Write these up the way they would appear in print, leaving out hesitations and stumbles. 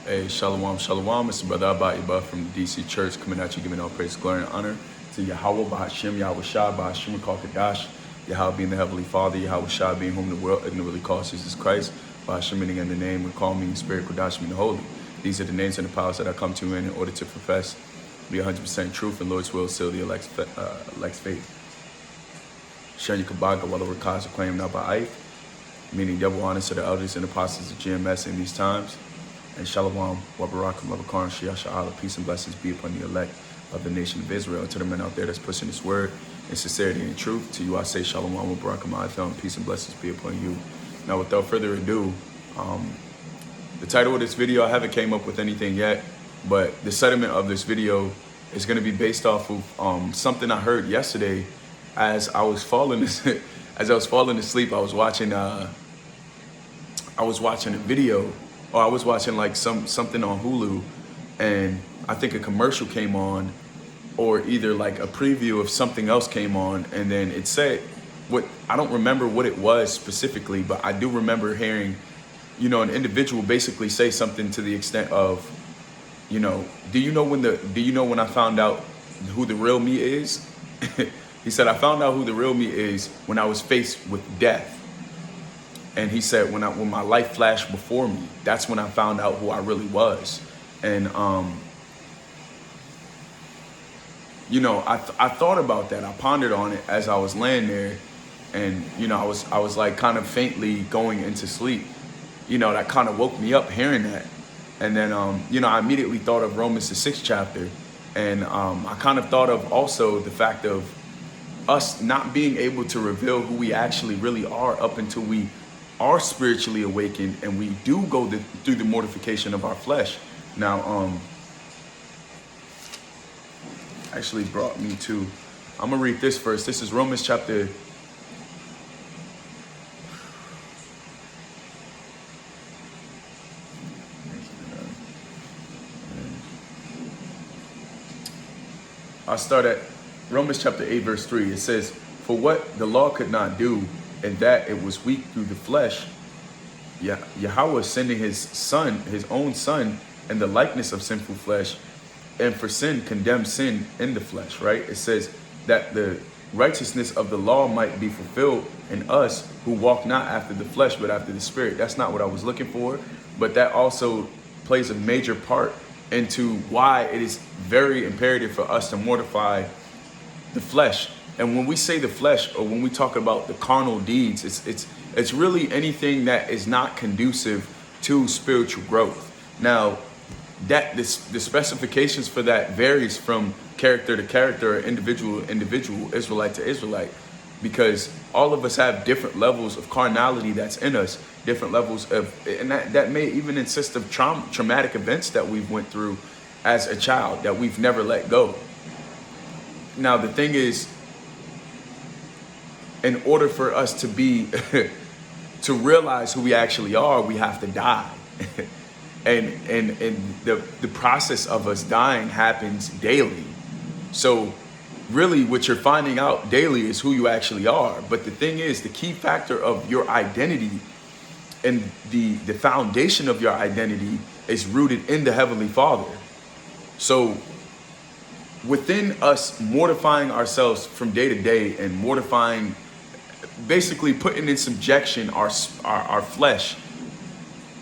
Hey, Shalom, Shalom. It's the brother Abba Iba from the DC Church coming at you, giving all praise, glory, and honor to Yahweh, Bahashim, Yahweh Shah, Bahashim, Kadash, Yahweh being the Heavenly Father, Yahweh Shah being whom the world ignorantly calls Jesus Christ, Bahashim meaning in the name, and call meaning spirit, Kadash meaning holy. These are the names and the powers that I come to in order to profess the 100% truth and Lord's will, seal the elect's faith. Shenya Kabaga, Walla Rakaz, acclaimed now by Ike, meaning double honor to the elders and apostles of GMS in these times. And Shalom, Wabarakum, Labakaran, Shia Sha'ala, peace and blessings be upon the elect of the nation of Israel. And to the men out there that's pushing this word in sincerity and truth, to you I say Shalom, Wabarakum, and peace and blessings be upon you. Now, without further ado, the title of this video, I haven't came up with anything yet, but the sentiment of this video is going to be based off of something I heard yesterday as I was falling asleep. I was watching a video. Or I was watching like something on Hulu, and I think a commercial came on, or either like a preview of something else came on, and then it said I don't remember what it was specifically, but I do remember hearing, an individual basically say something to the extent of, do you know when I found out who the real me is? He said, I found out who the real me is when I was faced with death. And he said, when my life flashed before me, that's when I found out who I really was. And, I thought about that. I pondered on it as I was laying there. And, I was like kind of faintly going into sleep. That kind of woke me up hearing that. And then, I immediately thought of Romans, the 6th chapter. And I kind of thought of also the fact of us not being able to reveal who we actually really are up until we are spiritually awakened and we do go through the mortification of our flesh. Now, actually brought me to, I'm gonna read this first. This is Romans chapter 8 verse 3. It says, for what the law could not do, and that it was weak through the flesh, Yahweh sending his own son, in the likeness of sinful flesh, and for sin condemned sin in the flesh, right? It says that the righteousness of the law might be fulfilled in us who walk not after the flesh, but after the spirit. That's not what I was looking for, but that also plays a major part into why it is very imperative for us to mortify the flesh. And when we say the flesh, or when we talk about the carnal deeds, it's really anything that is not conducive to spiritual growth. Now, the specifications for that varies from character to character, or individual, Israelite to Israelite, because all of us have different levels of carnality that's in us, different levels of, and that may even consist of traumatic events that we've went through as a child that we've never let go. Now, the thing is, in order for us to be, to realize who we actually are, we have to die. and the process of us dying happens daily. So really what you're finding out daily is who you actually are. But the thing is, the key factor of your identity and the foundation of your identity is rooted in the Heavenly Father. So within us mortifying ourselves from day to day and mortifying, basically putting in subjection our flesh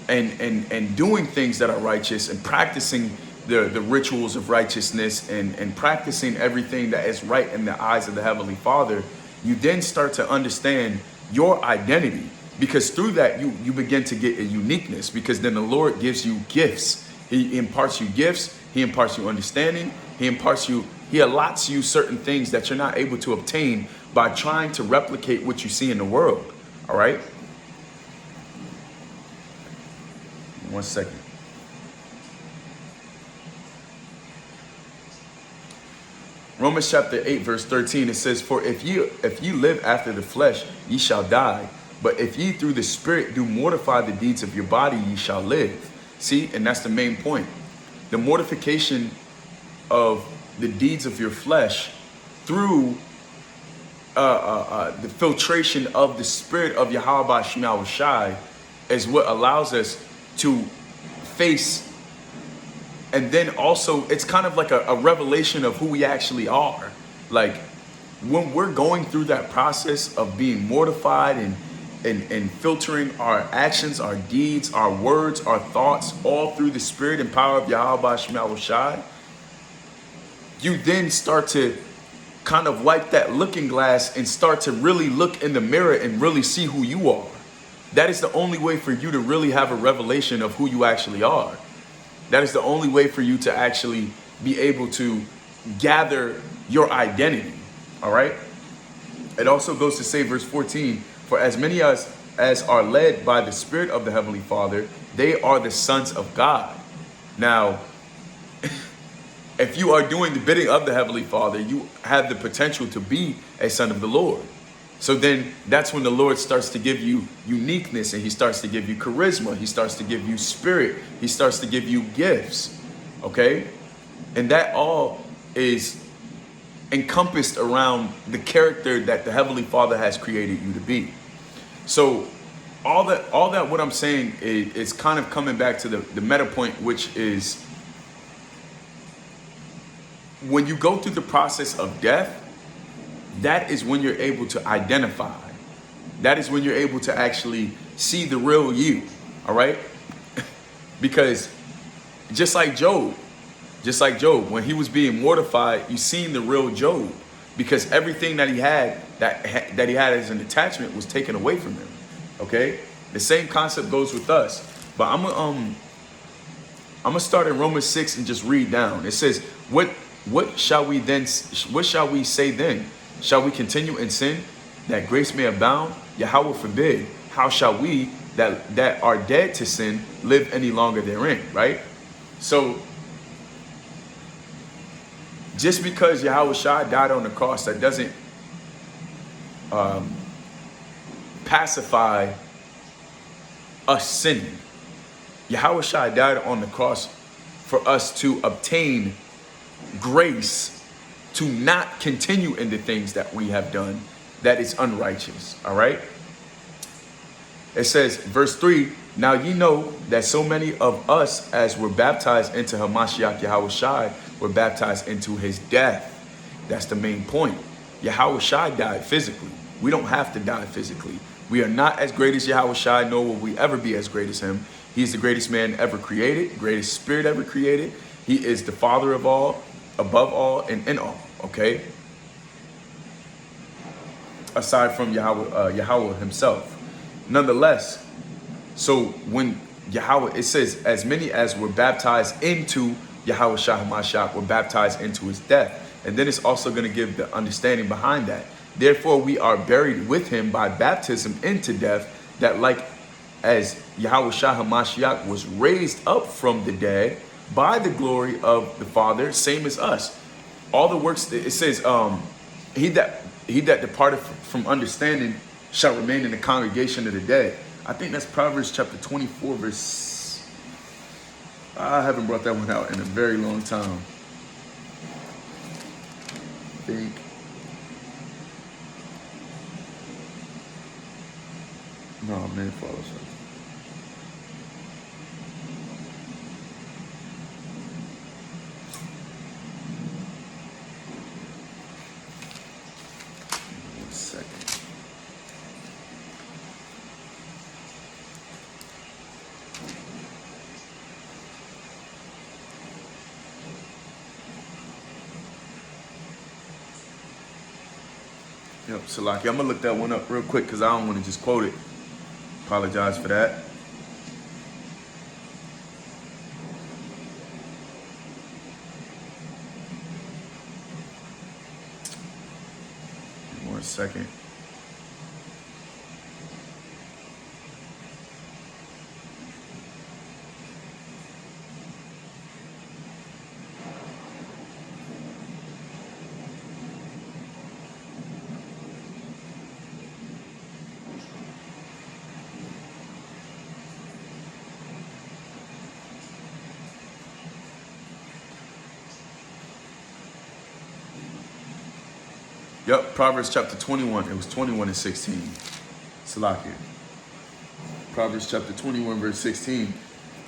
and doing things that are righteous and practicing the rituals of righteousness and practicing everything that is right in the eyes of the Heavenly Father, you then start to understand your identity, because through that you begin to get a uniqueness, because then the Lord gives you gifts. He imparts you gifts, he imparts you understanding, he allots you certain things that you're not able to obtain by trying to replicate what you see in the world. All right? 1 second. Romans chapter 8 verse 13, it says, for if ye live after the flesh, ye shall die. But if ye through the spirit do mortify the deeds of your body, ye shall live. See, and that's the main point. The mortification of the deeds of your flesh through the filtration of the spirit of Yahweh Shai is what allows us to face And then also, it's kind of like a revelation of who we actually are. Like, when we're going through that process of being mortified and filtering our actions, our deeds, our words, our thoughts, all through the spirit and power of Yahweh Shema Shai, you then start to kind of wipe that looking glass and start to really look in the mirror and really see who you are. That is the only way for you to really have a revelation of who you actually are. That is the only way for you to actually be able to gather your identity. All right. It also goes to say, verse 14, for as many as are led by the Spirit of the Heavenly Father, they are the sons of God. Now, if you are doing the bidding of the Heavenly Father, you have the potential to be a son of the Lord. So then that's when the Lord starts to give you uniqueness, and he starts to give you charisma. He starts to give you spirit. He starts to give you gifts. Okay. And that all is encompassed around the character that the Heavenly Father has created you to be. So all that what I'm saying is kind of coming back to the meta point, which is when you go through the process of death, that is when you're able to identify. That is when you're able to actually see the real you. All right. Because just like Job, when he was being mortified, you seen the real Job, because everything that he had that he had as an attachment was taken away from him. Okay, the same concept goes with us. But I'm gonna start in Romans 6 and just read down. It says, "What shall we then? What shall we say then? Shall we continue in sin that grace may abound? Yahweh forbid. How shall we that are dead to sin live any longer therein?" Right. So just because Yahweh Shai died on the cross, that doesn't pacify us sinning. Yahweh Shai died on the cross for us to obtain grace to not continue in the things that we have done that is unrighteous. All right. It says, verse 3, now ye know that so many of us as were baptized into Hamashiach Yahweh Shai were baptized into his death. That's the main point. Yahweh Shai died physically. We don't have to die physically. We are not as great as Yahweh Shai, nor will we ever be as great as him. He's the greatest man ever created, greatest spirit ever created. He is the Father of all, above all, and in all. Okay? Aside from Yahweh himself. Nonetheless, so when Yahweh, it says, as many as were baptized into Yahweh Shai HaMashiach were baptized into his death. And then it's also going to give the understanding behind that. Therefore, we are buried with him by baptism into death, that like as Yahweh Shai HaMashiach was raised up from the dead by the glory of the Father, same as us. All the works, it says, he that departed from understanding shall remain in the congregation of the dead. I think that's Proverbs chapter 24, verse... I haven't brought that one out in a very long time. I think... No, man, follows us. Yep, Salaki. I'm gonna look that one up real quick because I don't want to just quote it. Apologize for that. One second. Yep, Proverbs chapter 21. It was 21 and 16. Salakia. Proverbs chapter 21, verse 16.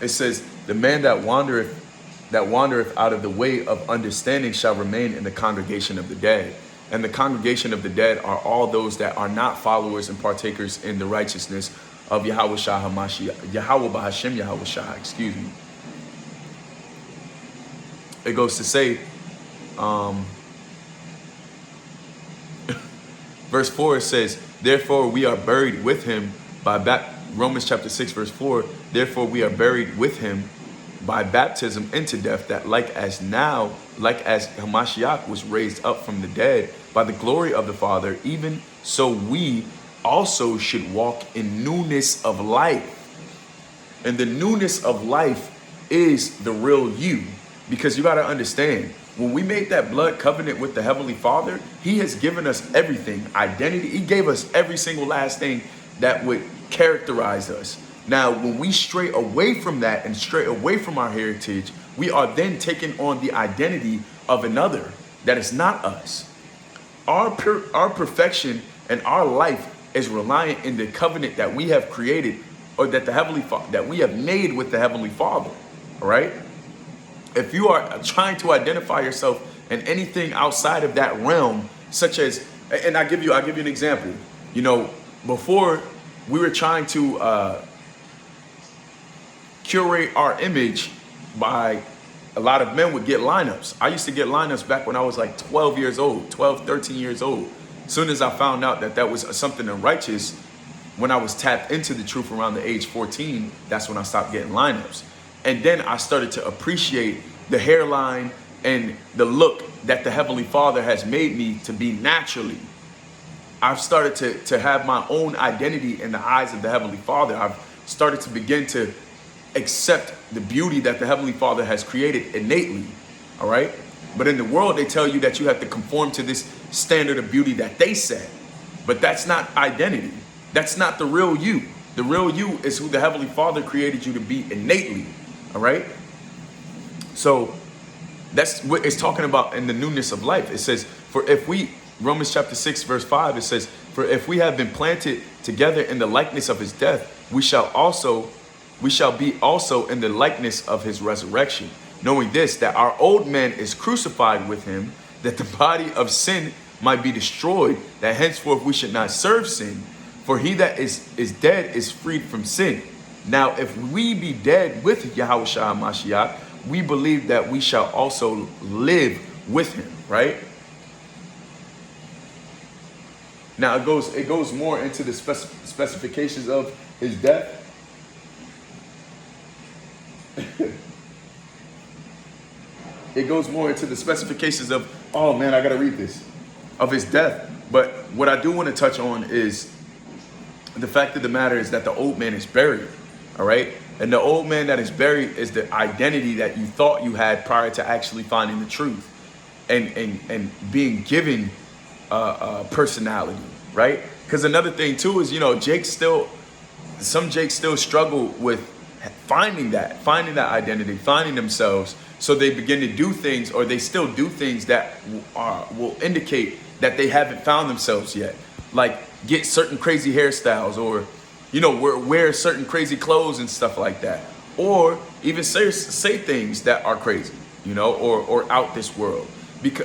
It says, the man that wandereth that wandereth out of the way of understanding shall remain in the congregation of the dead. And the congregation of the dead are all those that are not followers and partakers in the righteousness of Yahweh Shah HaMashiach, Yahweh Bahashem Yahweh Shah, excuse me. It goes to say, verse 4, it says, therefore we are buried with him by Romans chapter 6, verse 4, therefore we are buried with him by baptism into death, that like as Hamashiach was raised up from the dead by the glory of the Father, even so we also should walk in newness of life. And the newness of life is the real you. Because you got to understand, when we made that blood covenant with the Heavenly Father, he has given us everything, identity. He gave us every single last thing that would characterize us. Now, when we stray away from that and stray away from our heritage, we are then taking on the identity of another that is not us. Our perfection and our life is reliant in the covenant that we have created, or that the Heavenly Father, that we have made with the Heavenly Father. All right. If you are trying to identify yourself in anything outside of that realm, such as, and I'll give you an example. You know, before we were trying to curate our image by, a lot of men would get lineups. I used to get lineups back when I was like 12 years old, 12, 13 years old. As soon as I found out that that was something unrighteous, when I was tapped into the truth around the age 14, that's when I stopped getting lineups. And then I started to appreciate the hairline and the look that the Heavenly Father has made me to be naturally. I've started to have my own identity in the eyes of the Heavenly Father. I've started to begin to accept the beauty that the Heavenly Father has created innately, all right? But in the world, they tell you that you have to conform to this standard of beauty that they set. But that's not identity. That's not the real you. The real you is who the Heavenly Father created you to be innately. All right. So that's what it's talking about in the newness of life. It says, for if we, Romans chapter 6, verse 5, it says, for if we have been planted together in the likeness of his death, we shall be also in the likeness of his resurrection. Knowing this, that our old man is crucified with him, that the body of sin might be destroyed, that henceforth we should not serve sin. For he that is dead is freed from sin. Now, if we be dead with Yahweh Shah HaMashiach, we believe that we shall also live with him, right? Now, it goes more into the specifications of his death. It goes more into the specifications of, oh man, I got to read this, of his death. But what I do want to touch on is the fact of the matter is that the old man is buried. All right. And the old man that is buried is the identity that you thought you had prior to actually finding the truth and being given personality. Right. Because another thing, too, is, you know, some Jakes still struggle with finding that identity, finding themselves. So they begin to do things, or they still do things that will indicate that they haven't found themselves yet. Like get certain crazy hairstyles, or you know, wear certain crazy clothes and stuff like that. Or even say things that are crazy, you know, or out this world.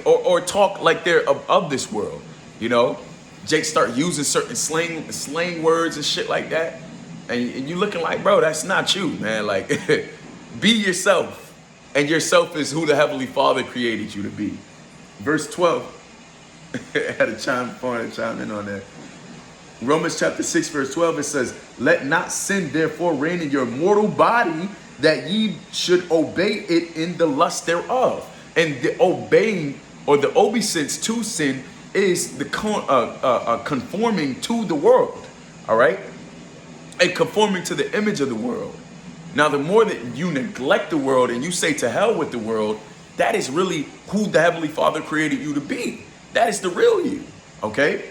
Or talk like they're of this world, you know. Jake start using certain slang words and shit like that. And you looking like, bro, that's not you, man. Like, be yourself. And yourself is who the Heavenly Father created you to be. Verse 12. I had to chime in on that. Romans chapter 6, verse 12, it says, let not sin therefore reign in your mortal body, that ye should obey it in the lust thereof. And the obeying, or the obeisance to sin, is the conforming to the world. All right? And conforming to the image of the world. Now, the more that you neglect the world and you say to hell with the world, that is really who the Heavenly Father created you to be. That is the real you. Okay?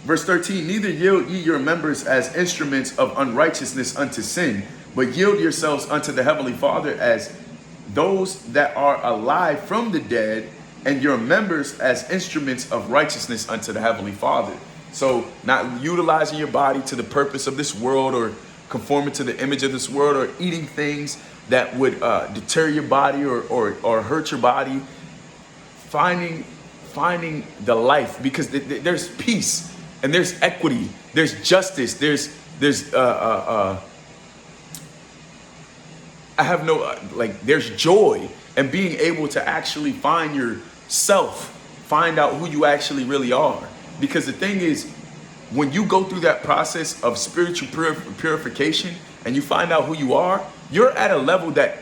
Verse 13, neither yield ye your members as instruments of unrighteousness unto sin, but yield yourselves unto the Heavenly Father as those that are alive from the dead, and your members as instruments of righteousness unto the Heavenly Father. So not utilizing your body to the purpose of this world, conforming to the image of this world, or eating things that would deter your body or hurt your body. Finding the life, because there's peace and there's equity, there's justice, there's I have no there's joy, and being able to actually find yourself, find out who you actually really are. Because the thing is, when you go through that process of spiritual purification and you find out who you are, you're at a level that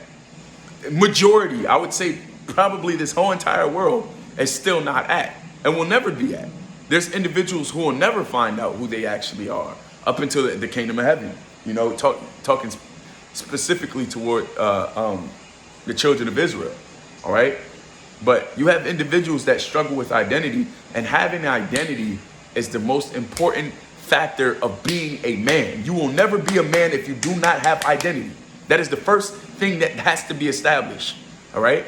majority, I would say probably this whole entire world, is still not at and will never be at. There's individuals who will never find out who they actually are up until the kingdom of heaven. You know, talking specifically toward the children of Israel. All right. But you have individuals that struggle with identity, and having an identity is the most important factor of being a man. You will never be a man if you do not have identity. That is the first thing that has to be established. All right.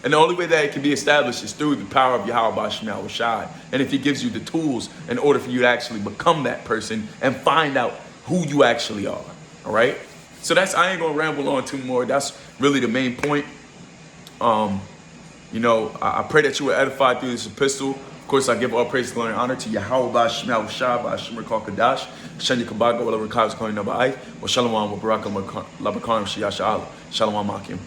And the only way that it can be established is through the power of Yahweh Bashim Shai. And if he gives you the tools in order for you to actually become that person and find out who you actually are. All right. So I ain't gonna ramble on too more. That's really the main point. You know, I pray that you were edified through this epistle. Of course, I give all praise, glory, and honor to Yahweh Bashim Shai, Bashim Rekal Kadash, Shani Kabaga, whatever Kaz Kohen Nabai, or Shalom, Barakam, Labakarim, Shiyasha Allah, Shalom Makim.